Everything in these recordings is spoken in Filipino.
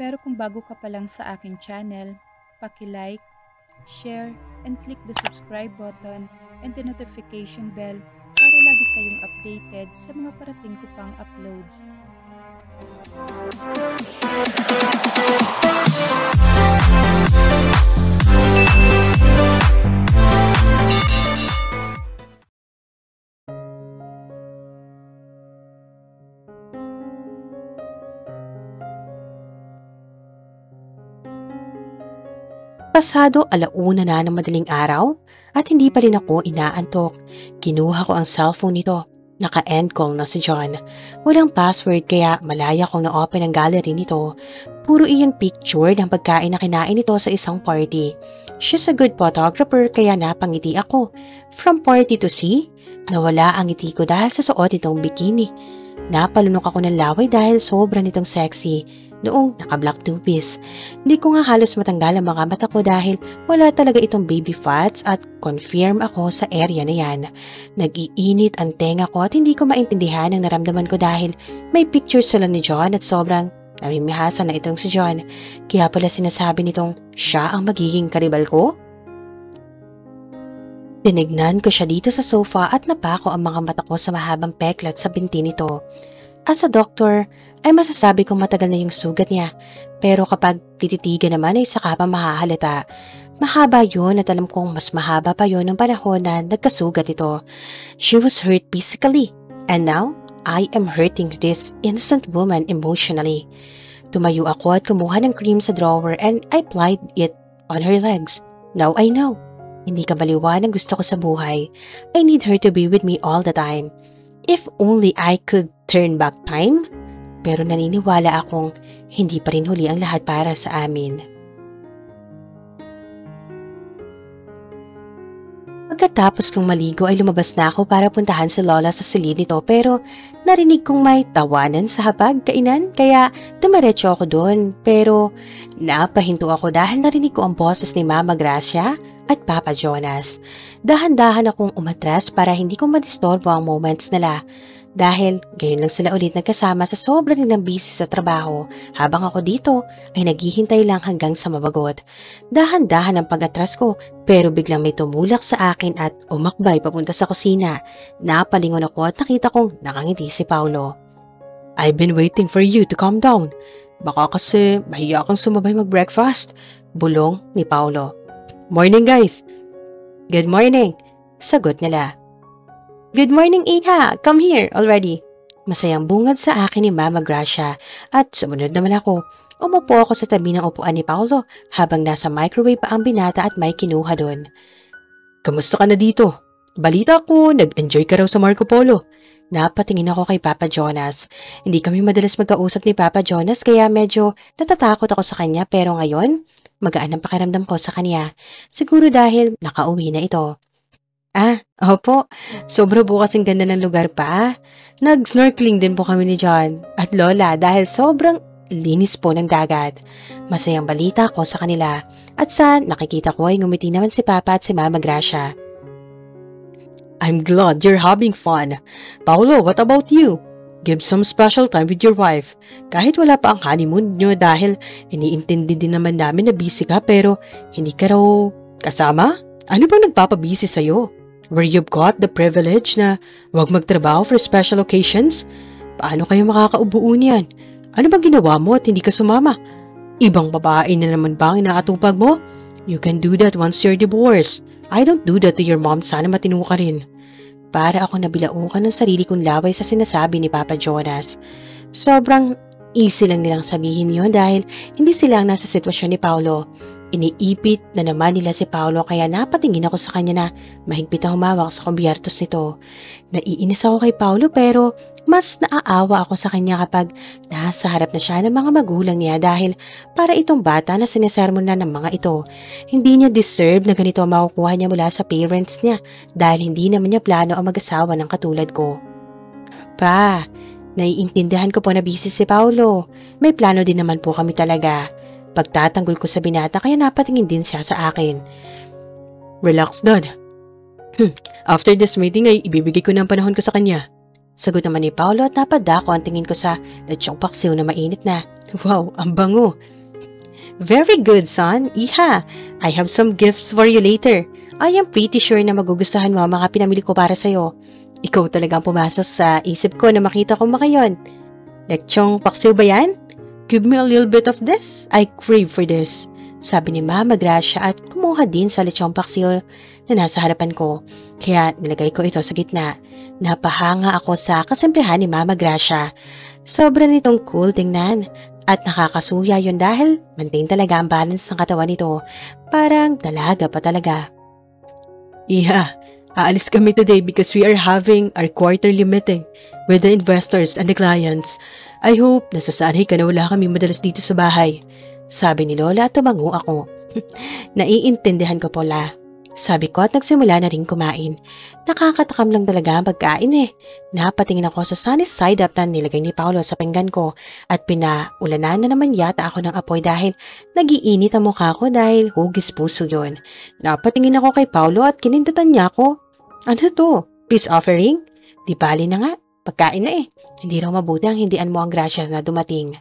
Pero kung bago ka pa lang sa aking channel, paki-like, share, and click the subscribe button and the notification bell para lagi kayong updated sa mga parating ko pang uploads. Pasado 1:00 na ng madaling araw at hindi pa rin ako inaantok. Kinuha ko ang cellphone nito. Naka-end call na si John. Walang password kaya malaya kong na-open ang gallery nito. Puro iyon picture ng pagkain na kinain nito sa isang party. She's a good photographer kaya napangiti ako. From party to sea, nawala ang ngiti ko dahil sa suot nitong bikini. Napalunok ako ng laway dahil sobra nitong sexy. Noong naka-black two-piece. Hindi ko nga halos matanggal ang mga mata ko dahil wala talaga itong baby fats at confirm ako sa area na yan. Nag-iinit ang tenga ko at hindi ko maintindihan ang naramdaman ko dahil may pictures sila ni John at sobrang namimihasan na itong si John. Kaya pala sinasabi nitong siya ang magiging karibal ko? Tinignan ko siya dito sa sofa at napako ang mga mata ko sa mahabang peklat sa binti nito. As a doctor, ay masasabi kong matagal na yung sugat niya. Pero kapag tititigan naman ay saka pa mahahalata. Mahaba yun at alam kong mas mahaba pa yun ng panahon na nagkasugat ito. She was hurt physically. And now, I am hurting this innocent woman emotionally. Tumayo ako at kumuha ng cream sa drawer and I applied it on her legs. Now I know. Hindi kabaliwan ang gusto ko sa buhay. I need her to be with me all the time. If only I could turn back time. Pero naniniwala akong hindi pa rin huli ang lahat para sa amin. Pagkatapos kong maligo ay lumabas na ako para puntahan si Lola sa silid nito pero narinig kong may tawanan sa hapag-kainan kaya dumiretso ako doon pero napahinto ako dahil narinig ko ang boses ni Mama Gracia at Papa Jonas. Dahan-dahan akong umatras para hindi ko madistorbo ang moments nila. Dahil gayon lang sila ulit nagkasama sa sobrang nilang busy sa trabaho habang ako dito ay naghihintay lang hanggang sa mabagot. Dahan-dahan ang pag-atras ko pero biglang may tumulak sa akin at umakbay papunta sa kusina. Napalingon ako at nakita kong nakangiti si Paulo. I've been waiting for you to calm down. Baka kasi mahiya kang sumabay mag-breakfast. Bulong ni Paulo. Morning guys! Good morning! Sagot nila. Good morning, Iha! Come here already! Masayang bungad sa akin ni Mama Gracia at sumunod naman ako. Umupo ako sa tabi ng upuan ni Paulo habang nasa microwave pa ang binata at may kinuha doon. Kamusta ka na dito? Balita ko, nag-enjoy ka raw sa Marco Polo. Napatingin ako kay Papa Jonas. Hindi kami madalas magkausap ni Papa Jonas kaya medyo natatakot ako sa kanya pero ngayon, magaan ang pakiramdam ko sa kanya. Siguro dahil nakauwi na ito. Opo. Sobra po kasing ganda ng lugar pa. Nag-snorkeling din po kami ni John at Lola dahil sobrang linis po ng dagat. Masayang balita ko sa kanila at sa nakikita ko ay ngumiti naman si Papa at si Mama Gracia. I'm glad you're having fun. Paulo, what about you? Give some special time with your wife. Kahit wala pa ang honeymoon nyo dahil iniintindi din naman namin na busy ka pero hindi ka raw kasama? Ano bang nagpapabisi sa'yo? Where you've got the privilege na wag magtrabaho for special occasions? Paano kayo makakaubuo niyan? Ano bang ginawa mo at hindi ka sumama? Ibang babae na naman ba ang inaatupag mo? You can do that once you're divorced. I don't do that to your mom. Sana matino ka rin. Para ako nabilaukan ng sarili kong laway sa sinasabi ni Papa Jonas. Sobrang easy lang nilang sabihin yon dahil hindi sila ang nasa sitwasyon ni Paulo. Iniipit na naman nila si Paulo kaya napatingin ako sa kanya na mahigpit ang humawak sa kubyertos nito. Naiinis ako kay Paulo pero mas naaawa ako sa kanya kapag nasa harap na siya ng mga magulang niya dahil para itong bata na sinisermon na ng mga ito. Hindi niya deserve na ganito ang makukuha niya mula sa parents niya dahil hindi naman niya plano ang mag-asawa ng katulad ko. Pa, naiintindihan ko po na busy si Paulo. May plano din naman po kami talaga. Pagtatanggol ko sa binata kaya napatingin din siya sa akin. Relax, Dad. After this meeting ay ibibigay ko ng panahon ko sa kanya. Sagot naman ni Paolo at napadako ang tingin ko sa lechong paksiw na mainit na. Wow, ang bango. Very good, son. Iha, I have some gifts for you later. I am pretty sure na magugustuhan mo ang mga pinamili ko para sa'yo. Ikaw talagang pumasok sa isip ko na makita ko makayon. Lechong paksiw ba yan? Give me a little bit of this. I crave for this. Sabi ni Mama Gracia at kumuha din sa lechong paksiw na nasa harapan ko. Kaya nilagay ko ito sa gitna. Napahanga ako sa kasimplihan ni Mama Gracia. Sobra nitong cool tingnan. At nakakasuya yun dahil maintain talaga ang balance ng katawan nito. Parang dalaga pa talaga. Iha, aalis kami today because we are having our quarterly meeting with the investors and the clients. I hope nasasanay ka na wala kami madalas dito sa bahay. Sabi ni Lola at tumango ako. Naiintindihan ko po, La. Sabi ko at nagsimula na rin kumain. Nakakatakam lang talaga ang pagkain eh. Napatingin ako sa sunny side up na nilagay ni Paolo sa pinggan ko at pinaulanan na naman yata ako ng apoy dahil nagiinit ang mukha ko dahil hugis puso yun. Napatingin ako kay Paolo at kinindatan niya ako. Ano to? Peace offering? Di bali na nga. Pagkain na eh. Hindi raw mabuti ang hindian mo ang grasya na dumating.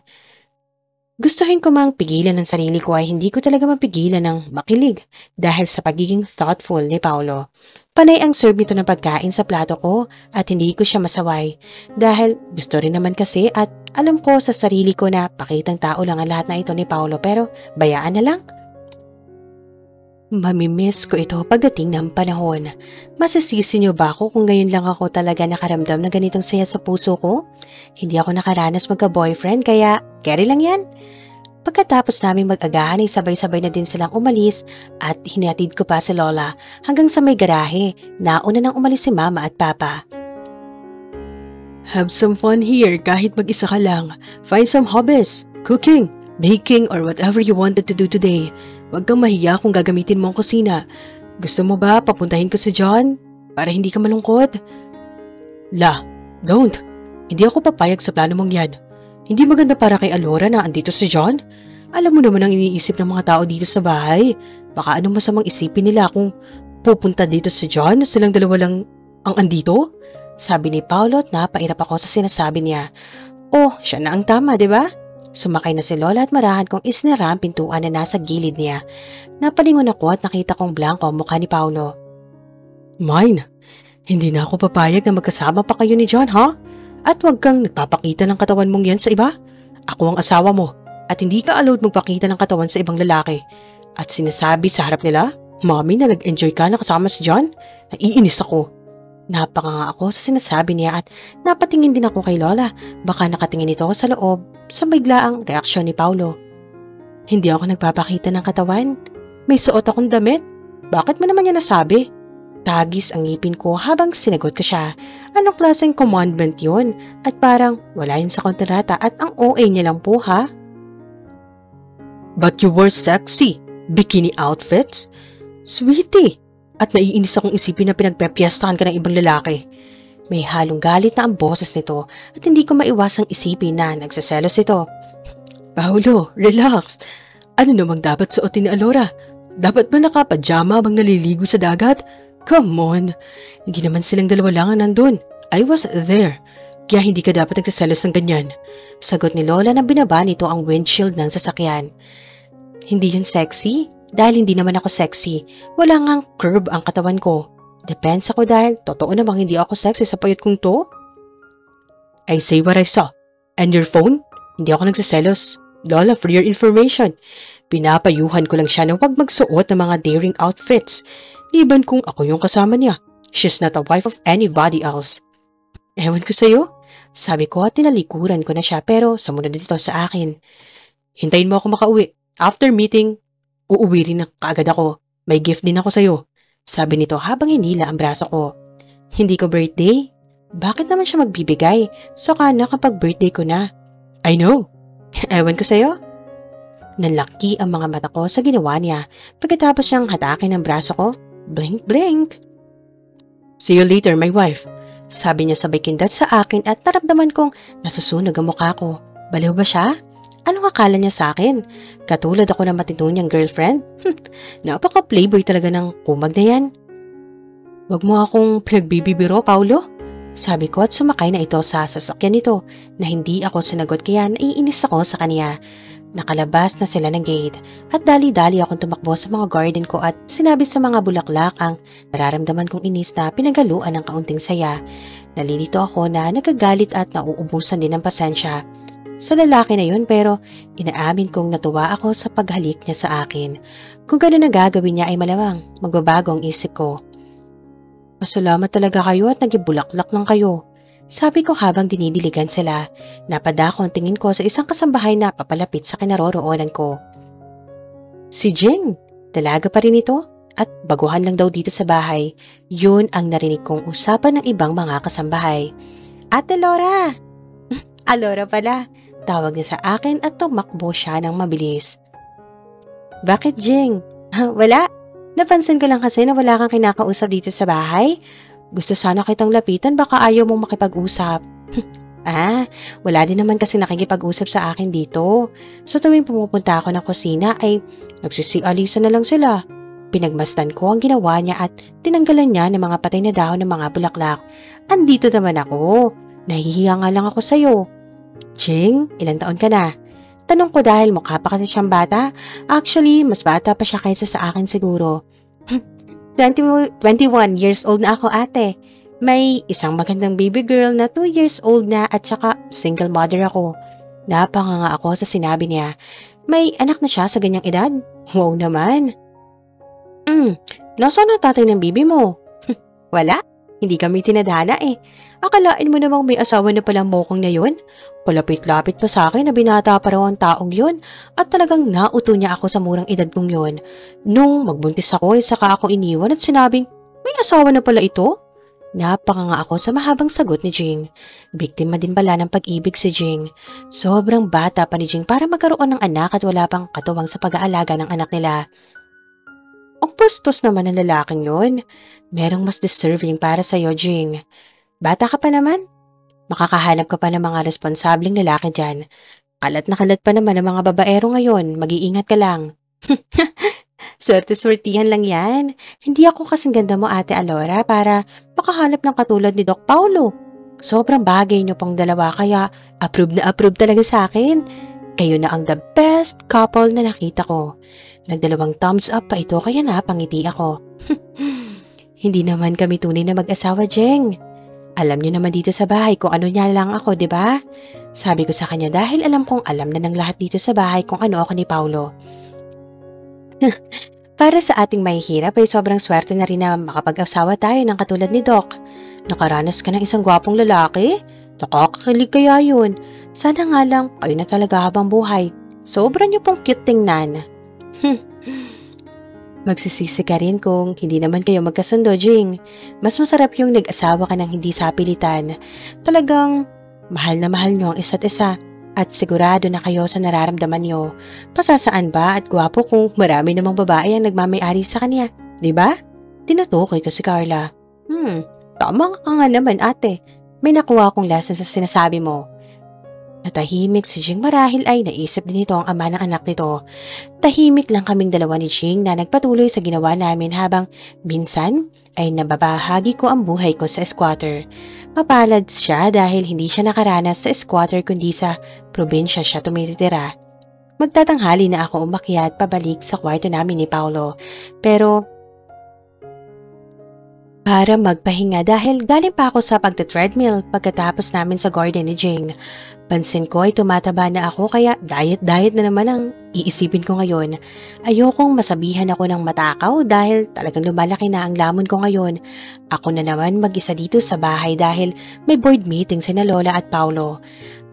Gustuhin ko mang pigilan ng sarili ko ay hindi ko talaga mapigilan ng makilig dahil sa pagiging thoughtful ni Paolo. Panay ang serve nito ng pagkain sa plato ko at hindi ko siya masaway dahil gusto rin naman kasi at alam ko sa sarili ko na pakitang tao lang ang lahat na ito ni Paolo pero bayaan na lang. Mamimiss ko ito pagdating ng panahon. Masisisi niyo ba ako kung ngayon lang ako talaga nakaramdam na ganitong saya sa puso ko? Hindi ako nakaranas magka-boyfriend kaya carry lang yan. Pagkatapos naming mag-agahan ay sabay-sabay na din silang umalis at hinatid ko pa si Lola hanggang sa may garahe. Nauna nang umalis si Mama at Papa. Have some fun here kahit mag-isa ka lang. Find some hobbies, cooking, baking or whatever you wanted to do today. Huwag kang mahiya kung gagamitin mo ang kusina. Gusto mo ba papuntahin ko si John para hindi ka malungkot? La, don't. Hindi ako papayag sa plano mong yan. Hindi maganda para kay Alora na andito si John. Alam mo naman ang iniisip ng mga tao dito sa bahay. Baka anong masamang isipin nila kung pupunta dito si John na silang dalawa lang ang andito? Sabi ni Paolo at napairap ako sa sinasabi niya. Oh, siya na ang tama, di ba? Sumakay na si Lola at marahan kong isnara ang pintuan na nasa gilid niya. Napalingon ako at nakita kong blanco ang mukha ni Paolo. Mine, hindi na ako papayag na magkasama pa kayo ni John, ha? At huwag kang nagpapakita ng katawan mong yan sa iba. Ako ang asawa mo at hindi ka allowed magpakita ng katawan sa ibang lalaki. At sinasabi sa harap nila, Mommy, na nag-enjoy ka na kasama si John? Naiinis ako. Napakanga ako sa sinasabi niya at napatingin din ako kay Lola. Baka nakatingin ito sa loob sa biglaang reaksyon ni Paolo. Hindi ako nagpapakita ng katawan. May suot akong damit. Bakit mo naman niya nasabi? Tagis ang ngipin ko habang sinagot ko siya. Anong klaseng commandment yun? At parang wala yun sa kontrata at ang OA niya lang po, ha? But you were sexy. Bikini outfits? Sweetie! At naiinis akong isipin na pinagpepiestahan ka ng ibang lalaki. May halong galit na ang boses nito at hindi ko maiwasang isipin na nagsaselos ito. Paolo, relax. Ano namang dapat suotin ni Alora? Dapat ba nakapajama bang naliligo sa dagat? Come on. Hindi naman silang dalawa lang ang nandun. I was there. Kaya hindi ka dapat nagsaselos ng ganyan. Sagot ni Lola na binaba nito ang windshield ng sasakyan. Hindi yun sexy? Dahil hindi naman ako sexy. Wala ngang curve ang katawan ko. Depends ako dahil totoo namang hindi ako sexy sa payat kong to. I say what I saw. And your phone? Hindi ako nagsaselos. Lola, for your information. Pinapayuhan ko lang siya na huwag magsuot ng mga daring outfits. Liban kung ako yung kasama niya. She's not a wife of anybody else. Ewan ko sa'yo. Sabi ko at tinalikuran ko na siya pero sumunod dito sa akin. Hintayin mo ako makauwi. After meeting, uuwi rin na kaagad ako. May gift din ako sa'yo. Sabi nito habang hinila ang braso ko. Hindi ko birthday? Bakit naman siya magbibigay? Saka na kapag birthday ko na. I know. Ewan ko sa'yo. Nalaki ang mga mata ko sa ginawa niya pagkatapos siyang hatakin ang braso ko. Blink, blink. See you later, my wife. Sabi niya sabay kindat sa akin at naramdaman kong nasusunog ang mukha ko. Baliw ba siya? Anong akala niya sa akin? Katulad ako na matino niyang girlfriend? Napaka-playboy talaga ng kumag na yan. Huwag mo akong pinagbibibiro, Paulo. Sabi ko at sumakay na ito sa sasakyan nito na hindi ako sinagot kaya naiinis ako sa kanya. Nakalabas na sila ng gate at dali-dali akong tumakbo sa mga garden ko at sinabi sa mga bulaklak ang nararamdaman kong inis na pinagaluan ng kaunting saya. Nalilito ako na nagagalit at nauubusan din ng pasensya sa lalaki na yun pero inaamin kong natuwa ako sa paghalik niya sa akin. Kung gano'n na gagawin niya ay malamang magbabago ang isip ko. Pasalamat talaga kayo at nagibulaklak lang kayo. Sabi ko habang dinidiligan sila. Napadako ang tingin ko sa isang kasambahay na papalapit sa kinaroroonan ko. Si Jing, dalaga pa rin ito at baguhan lang daw dito sa bahay. Yun ang narinig kong usapan ng ibang mga kasambahay. Ate Laura! Alora pala. Tawag niya sa akin at tumakbo siya ng mabilis. Bakit Jing? Wala. Napansin ko lang kasi na wala kang kinakausap dito sa bahay. Gusto sana kitang lapitan, baka ayaw mong makipag-usap. Wala din naman kasi nakikipag-usap sa akin dito. So tuwing pumupunta ako ng kusina ay nagsisialisa na lang sila. Pinagmasdan ko ang ginawa niya at tinanggalan niya ng mga patay na dahon ng mga bulaklak. Andito naman ako. Nahihiya nga lang ako sa'yo. Jing, ilang taon ka na? Tanong ko dahil mukha pa kasi siyang bata. Actually, mas bata pa siya kaysa sa akin siguro. 21 years old na ako ate. May isang magandang baby girl na 2 years old na at saka single mother ako. Napanganga ako sa sinabi niya. May anak na siya sa ganyang edad? Wow naman. Nasaan ang tatay ng baby mo? Wala. Hindi kami tinadhana eh. Akalain mo namang may asawa na palang mokong na yun? Palapit-lapit pa sa akin na binata pa raw ang taong yun at talagang nauto niya ako sa murang edad kong yun. Nung magbuntis ako saka ako iniwan at sinabing, may asawa na pala ito? Napakanga ako sa mahabang sagot ni Jing. Biktima din pala ng pag-ibig si Jing. Sobrang bata pa ni Jing para magkaroon ng anak at wala pang katuwang sa pag-aalaga ng anak nila. Ang bastos naman ng lalaking yun. Merong mas deserving para sa'yo, Jing. Bata ka pa naman. Makakahanap ka pa ng mga responsableng lalaki dyan. Kalat na kalat pa naman ng mga babaero ngayon. Mag-iingat ka lang. Swerte-swertihan lang yan. Hindi ako kasing ganda mo, Ate Alora, para makahanap ng katulad ni Doc Paulo. Sobrang bagay niyo pang dalawa kaya approve na approve talaga sa akin. Kayo na ang the best couple na nakita ko. Nagdalawang thumbs up pa ito kaya napangiti ako. Hindi naman kami tunay na mag-asawa, Jeng. Alam niyo naman dito sa bahay kung ano niya lang ako, di ba? Sabi ko sa kanya dahil alam kong alam na ng lahat dito sa bahay kung ano ako ni Paulo. Para sa ating mahihirap ay sobrang swerte na rin na makapag-asawa tayo ng katulad ni Doc. Nakaranas ka ng isang gwapong lalaki? Nakakakilig kaya yun. Sana nga lang kayo na talaga habang buhay. Sobra niyo pong cute tingnan. Magsisisi ka rin kung hindi naman kayo magkasundo, Jing. Mas masarap yung nag-asawa ka ng hindi sapilitan. Talagang mahal na mahal nyo ang isa't isa at sigurado na kayo sa nararamdaman nyo. Pasasaan ba at gwapo kung marami namang babae ang nagmamay-ari sa kanya? Diba? Tinutukoy ko si Carla. Tama ka nga naman ate. May nakuha akong lesson sa sinasabi mo. Natahimik si Jing marahil ay naisip din ito ang ama ng anak nito. Tahimik lang kaming dalawa ni Jing na nagpatuloy sa ginawa namin habang minsan ay nababahagi ko ang buhay ko sa squatter. Mapalad siya dahil hindi siya nakaranas sa squatter kundi sa probinsya siya tumitira. Magtatanghali na ako umakyat pabalik sa kwarto namin ni Paulo. Pero para magpahinga dahil galing pa ako sa pagta-treadmill pagkatapos namin sa garden ni Jing. Pansin ko ay tumataba na ako kaya diet na naman ang iisipin ko ngayon. Ayokong masabihan ako ng matakaw dahil talagang lumalaki na ang lamon ko ngayon. Ako na naman mag-isa dito sa bahay dahil may board meeting sina Lola at Paulo.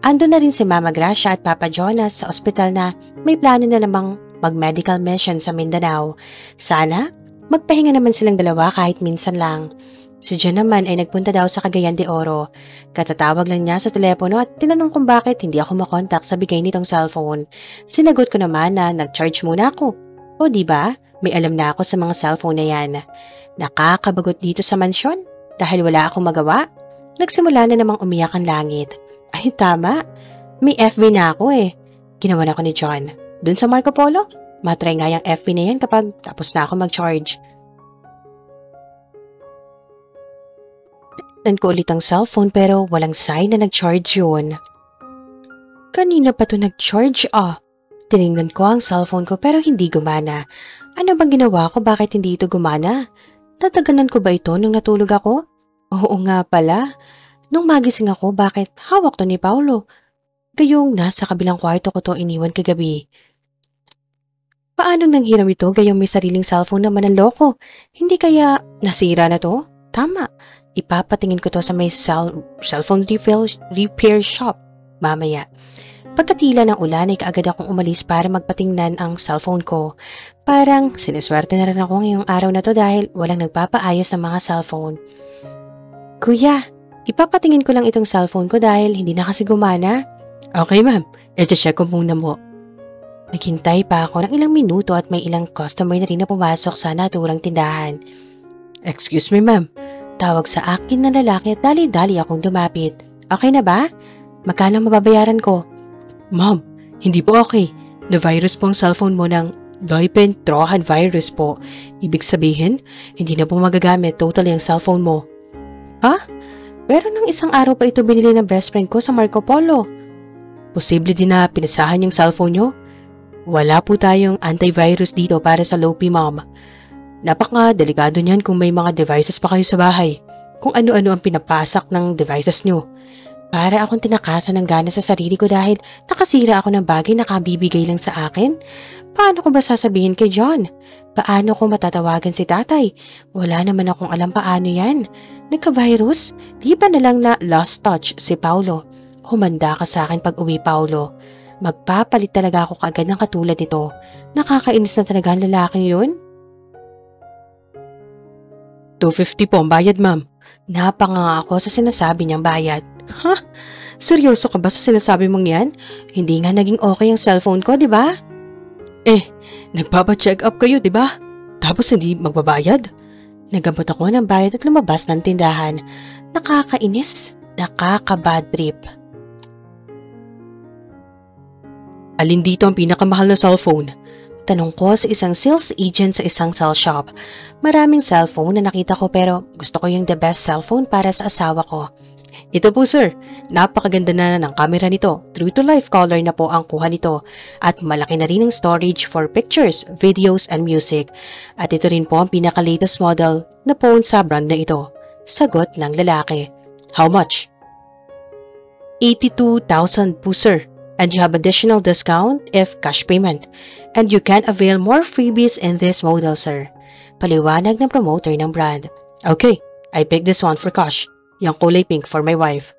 Ando na rin si Mama Gracia at Papa Jonas sa ospital na may plano na namang mag-medical mission sa Mindanao. Sana magpahinga naman silang dalawa kahit minsan lang. Si Jen naman ay nagpunta daw sa Cagayan de Oro. Katatawag lang niya sa telepono at tinanong kung bakit hindi ako makontak sa bigay nitong cellphone. Sinagot ko naman na nag-charge muna ako. O diba, may alam na ako sa mga cellphone na yan. Nakakabagot dito sa mansyon dahil wala akong magawa. Nagsimula na namang umiyak ang langit. Ay tama, may FB na ako eh. Ginawa na ako ni John. Dun sa Marco Polo, matry nga yung FB na yan kapag tapos na ako mag-charge. Tinignan ko ulit ang cellphone pero walang sign na nag-charge yun. Kanina pa to nag-charge Tinignan ko ang cellphone ko pero hindi gumana. Ano bang ginawa ko? Bakit hindi ito gumana? Tataganan ko ba ito nung natulog ako? Oo nga pala. Nung magising ako, bakit hawak to ni Paulo? Gayong nasa kabilang kwarto ko to iniwan kagabi. Paano nanghiram ito gayong may sariling cellphone na mananloko? Hindi kaya nasira na to? Tama. Ipapatingin ko to sa may cellphone repair shop mamaya. Pagkatila ng ulan ay kaagad akong umalis para magpatingnan ang cellphone ko. Parang siniswerte na rin ako ngayong araw na to dahil walang nagpapaayos ng mga cellphone. Kuya, ipapatingin ko lang itong cellphone ko dahil hindi na kasi gumana. Okay ma'am, i-check ko muna mo. Naghintay pa ako ng ilang minuto at may ilang customer na rin na pumasok sa naturang tindahan. Excuse me ma'am, tawag sa akin na lalaki at dali-dali akong lumapit. Okay na ba? Magkano mababayaran ko? Ma'am, hindi po okay. Na-virus po ang cellphone mo ng Doipen Trojan virus po. Ibig sabihin, hindi na po magagamit totally ang cellphone mo. Ha? Pero nang isang araw pa ito binili ng best friend ko sa Marco Polo. Posible din na pinasahan yung cellphone nyo? Wala po tayong antivirus dito para sa Lopi, ma'am. Napaka-delikado niyan kung may mga devices pa kayo sa bahay. Kung ano-ano ang pinapasak ng devices nyo. Para akong tinakasan ng gana sa sarili ko dahil nakasira ako ng bagay na kabibigay lang sa akin. Paano ko ba sasabihin kay John? Paano ko matatawagan si tatay? Wala naman akong alam paano yan. Nagka-virus? Di ba na lang na lost touch si Paulo? Humanda ka sa akin pag uwi, Paulo. Magpapalit talaga ako kaagad ng katulad nito. Nakakainis na talaga ang lalaking yun. 250 po ang bayad, ma'am. Napanga ako sa sinasabi niyang bayad. Ha? Seryoso ka ba sa sinasabi mong yan? Hindi nga naging okay ang cellphone ko, di ba? Nagpapa-check up kayo, di ba? Tapos hindi magbabayad? Nagabot ako ng bayad at lumabas ng tindahan. Nakakainis. Nakaka-bad trip. Alin dito ang pinakamahal na cellphone? Tanong ko sa isang sales agent sa isang cell shop. Maraming cellphone na nakita ko pero gusto ko yung the best cellphone para sa asawa ko. Ito po sir, napakaganda na ng camera nito. True to life color na po ang kuha nito. At malaki na rin ang storage for pictures, videos, and music. At ito rin po ang pinaka-latest model na phone sa brand na ito. Sagot ng lalaki. How much? 82,000 po sir. And you have additional discount if cash payment. And you can avail more freebies in this model, sir. Paliwanag ng promoter ng brand. Okay, I pick this one for cash. Yung kulay pink for my wife.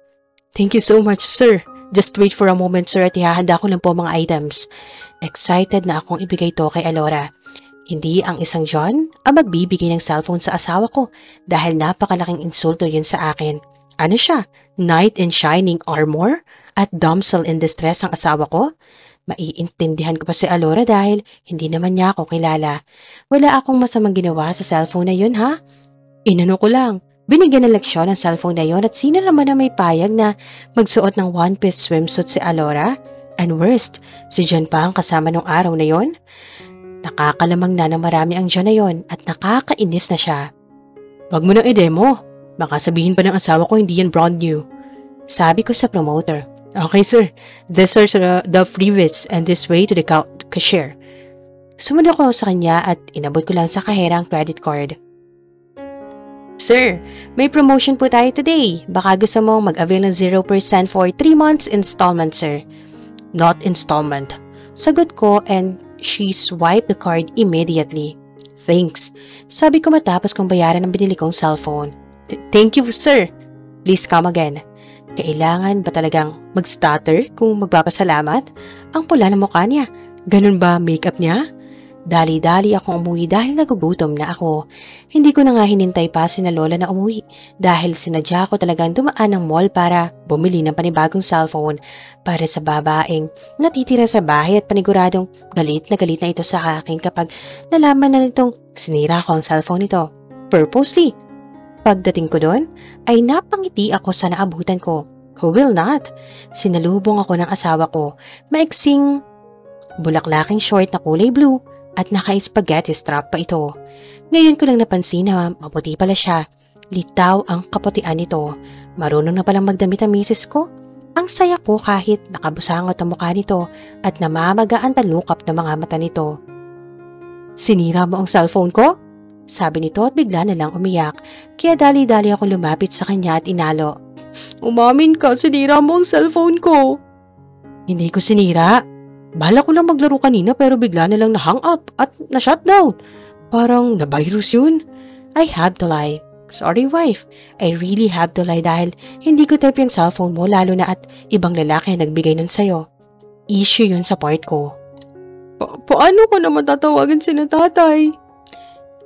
Thank you so much, sir. Just wait for a moment, sir, at ihahanda ko lang po mga items. Excited na akong ibigay to kay Alora. Hindi ang isang John ang magbibigay ng cellphone sa asawa ko dahil napakalaking insulto yun sa akin. Ano siya? Knight in shining armor? At damsel in distress ang asawa ko? Maiintindihan ko pa si Alora dahil hindi naman niya ako kilala. Wala akong masamang ginawa sa cellphone na yun, ha? Inano ko lang. Binigyan ng leksyon ang cellphone na yun at sino naman na may payag na magsuot ng one-piece swimsuit si Alora? And worst, si John pa ang kasama nung araw na yun? Nakakalamang na ng marami ang John na yun at nakakainis na siya. Wag mo nang i-demo. Baka sabihin pa ng asawa ko hindi yan brand new. Sabi ko sa promoter. Okay sir, these are the freebies and this way to the cashier. Sumunod ako sa kanya at inabot ko lang sa kahera ang credit card. Sir, may promotion po tayo today. Baka gusto mong mag-avail ng 0% for 3 months installment, sir. Not installment. Sagot ko and she swiped the card immediately. Thanks. Sabi ko matapos kong bayaran ang binili kong cellphone. Thank you, sir. Please come again. Kailangan ba talagang mag-stutter kung magpapasalamat? Ang pula ng mukha niya. Ganun ba makeup niya? Dali-dali akong umuwi dahil nagugutom na ako. Hindi ko na nga hinintay pa sina Lola na umuwi dahil sinadya ko talagang dumaan ng mall para bumili ng panibagong cellphone para sa babaeng natitira sa bahay at paniguradong galit na ito sa akin kapag nalaman na nitong sinira ko ang cellphone nito. Purposely. Pagdating ko doon, ay napangiti ako sa naabutan ko. Who will not? Sinalubong ako ng asawa ko. Maiksing bulaklaking short na kulay blue at naka-spaghetti strap pa ito. Ngayon ko lang napansin na maputi pala siya. Litaw ang kaputian nito. Marunong na palang magdamit ang misis ko. Ang saya ko kahit nakabusangot ang mukha nito at namamaga ang talukap ng mga mata nito. Sinira mo ang cellphone ko? Sabi nito at bigla na lang umiyak. Kaya dali-dali ako lumapit sa kanya at inalo. Umamin ka, sinira mo ang cellphone ko. Hindi ko sinira. Bala ko lang maglaro kanina pero bigla na lang na-hang up at na-shutdown. Parang na-virus yun. I have to lie. Sorry wife, I really have to lie dahil hindi ko type yung cellphone mo lalo na at ibang lalaki ang nagbigay nun sa'yo. Issue yun sa part ko. Paano ko naman tatawagan si tatay?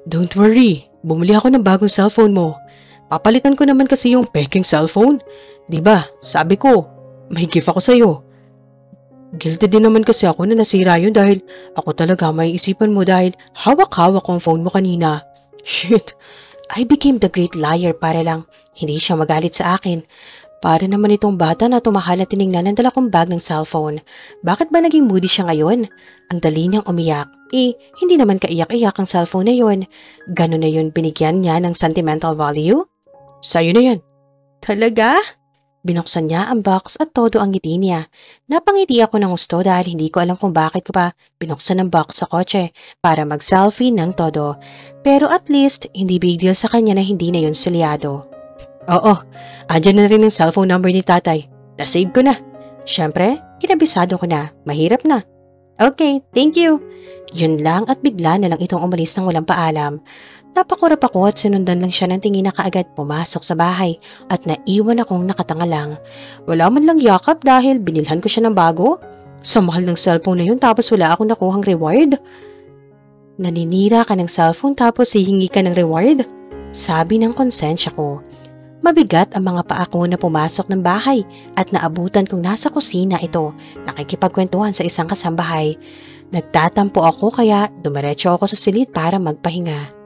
Don't worry, bumili ako ng bagong cellphone mo. Papalitan ko naman kasi yung peking cellphone. Diba, sabi ko, may gift ako sa'yo. Guilty din naman kasi ako na nasira yun dahil ako talaga may isipan mo dahil hawak-hawak ang phone mo kanina. Shit. I became the great liar para lang hindi siya magalit sa akin. Para naman itong bata na tumahal at tinignan ang dala kong bag ng cellphone. Bakit ba naging moody siya ngayon? Ang dali niyang umiyak. Hindi naman kaiyak-iyak ang cellphone na yun. Ganon na yun binigyan niya ng sentimental value? Sa'yo na yan. Talaga? Binuksan niya ang box at todo ang ngiti niya. Napangiti ako ng gusto dahil hindi ko alam kung bakit ko pa binuksan ang box sa kotse para mag-selfie ng todo. Pero at least, hindi big deal sa kanya na hindi na yun selyado. Oo, andyan na rin ang cellphone number ni tatay. Nasave ko na. Siyempre, kinabisado ko na. Mahirap na. Okay, thank you. Yun lang at bigla na lang itong umalis ng walang paalam. Napakurap ako at sinundan lang siya ng tingin na kaagad pumasok sa bahay at naiwan akong nakatanga lang. Wala man lang yakap dahil binilhan ko siya ng bago. Sa mahal ng cellphone na yun tapos wala akong nakuhang reward. Naninira ka ng cellphone tapos hihingi ka ng reward? Sabi ng konsensya ko. Mabigat ang mga paa ko na pumasok ng bahay at naabutan kong nasa kusina ito, nakikipagkwentuhan sa isang kasambahay. Nagtatampo ako kaya dumiretso ako sa silid para magpahinga.